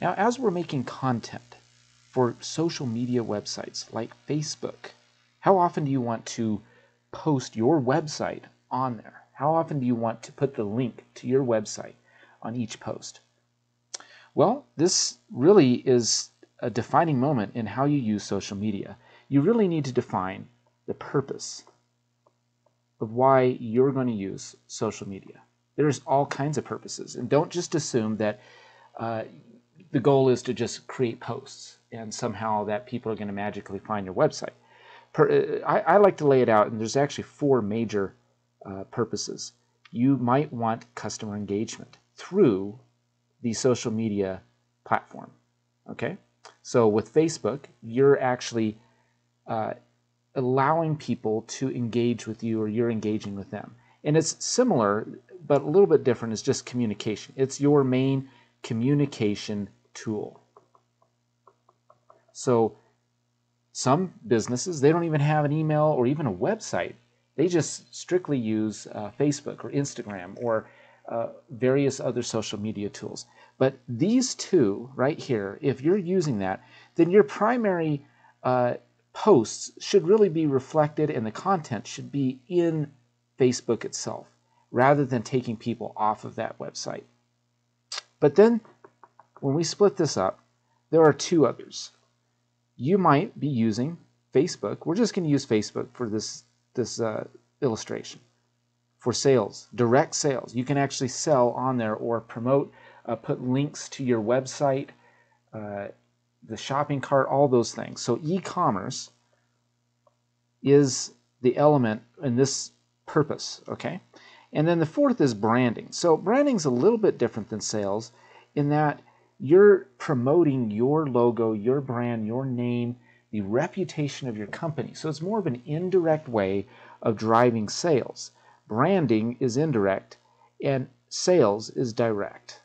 Now, as we're making content for social media websites like Facebook, how often do you want to post your website on there? How often do you want to put the link to your website on each post? Well, this really is a defining moment in how you use social media. You really need to define the purpose of why you're going to use social media. There's all kinds of purposes, and don't just assume that the goal is to just create posts and somehow that people are going to magically find your website. I like to lay it out, and there's actually four major purposes. You might want customer engagement through the social media platform. Okay, so with Facebook, you're actually allowing people to engage with you, or you're engaging with them. And it's similar, but a little bit different. It's just communication. It's your main communication tool. So some businesses, they don't even have an email or even a website. They just strictly use Facebook or Instagram or various other social media tools. But these two right here, if you're using that, then your primary posts should really be reflected, and the content should be in Facebook itself, rather than taking people off of that website. But then, when we split this up, there are two others. You might be using Facebook. We're just going to use Facebook for this illustration. For sales, direct sales. You can actually sell on there or promote, put links to your website, the shopping cart, all those things. So e-commerce is the element in this purpose, okay? And then the fourth is branding. So branding is a little bit different than sales in that you're promoting your logo, your brand, your name, the reputation of your company. So it's more of an indirect way of driving sales. Branding is indirect and sales is direct.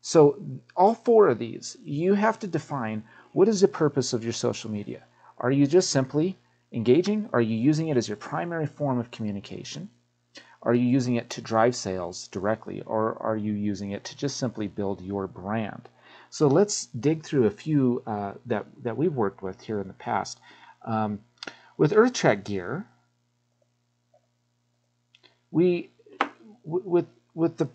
So all four of these, you have to define what is the purpose of your social media. Are you just simply engaging? Are you using it as your primary form of communication? Are you using it to drive sales directly, or are you using it to just simply build your brand? So let's dig through a few that we've worked with here in the past. With EarthTrack gear, with the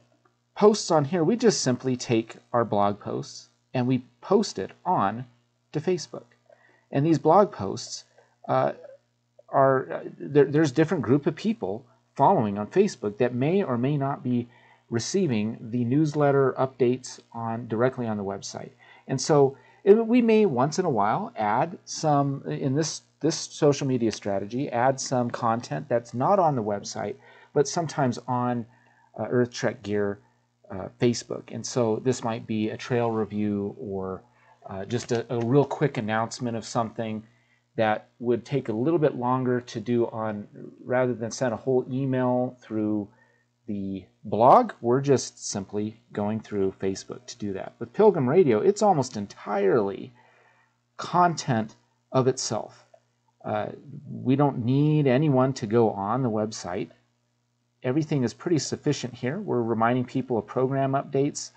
posts on here, we just simply take our blog posts and we post it on to Facebook. And these blog posts there's different group of people following on Facebook that may or may not be receiving the newsletter updates directly on the website. And so we may once in a while add some, in this social media strategy, add some content that's not on the website, but sometimes on EarthTrek Gear Facebook. And so this might be a trail review or just a real quick announcement of something that would take a little bit longer to do rather than send a whole email through the blog. We're just simply going through Facebook to do that. With Pilgrim Radio, it's almost entirely content of itself. We don't need anyone to go on the website. Everything is pretty sufficient here. We're reminding people of program updates,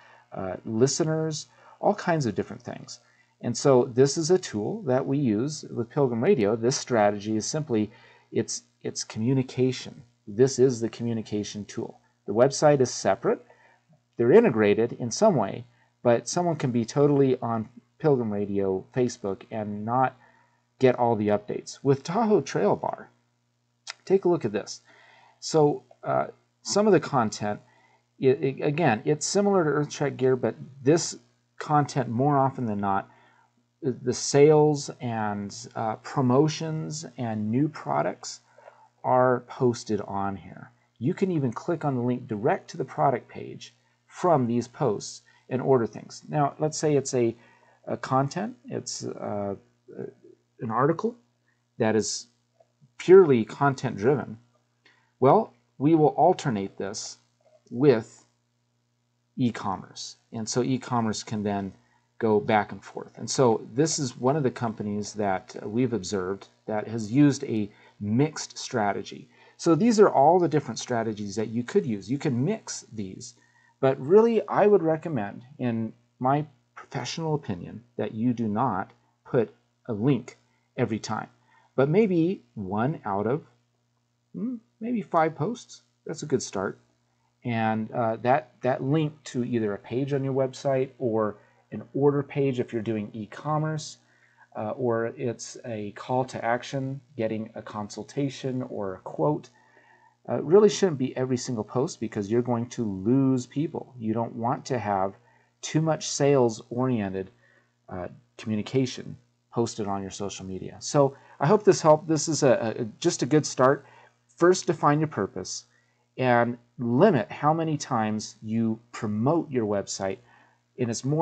listeners, all kinds of different things. And so this is a tool that we use with Pilgrim Radio. This strategy is simply, it's communication. This is the communication tool. The website is separate. They're integrated in some way, but someone can be totally on Pilgrim Radio Facebook and not get all the updates. With Tahoe Trail Bar, take a look at this. So some of the content, again, it's similar to EarthTrek Gear, but this content, more often than not, the sales and promotions and new products are posted on here. You can even click on the link direct to the product page from these posts and order things. Now, let's say it's a content, it's an article that is purely content driven. Well, we will alternate this with e-commerce. And so e-commerce can then go back and forth. And so this is one of the companies that we've observed that has used a mixed strategy. So these are all the different strategies that you could use. You can mix these, but really I would recommend, in my professional opinion that you do not put a link every time, but maybe 1 out of maybe 5 posts. That's a good start. And that link to either a page on your website or an order page if you're doing e-commerce, or it's a call to action, getting a consultation or a quote. Really shouldn't be every single post because you're going to lose people. You don't want to have too much sales-oriented communication posted on your social media. So I hope this helped. This is just a good start. First, define your purpose and limit how many times you promote your website. And it's more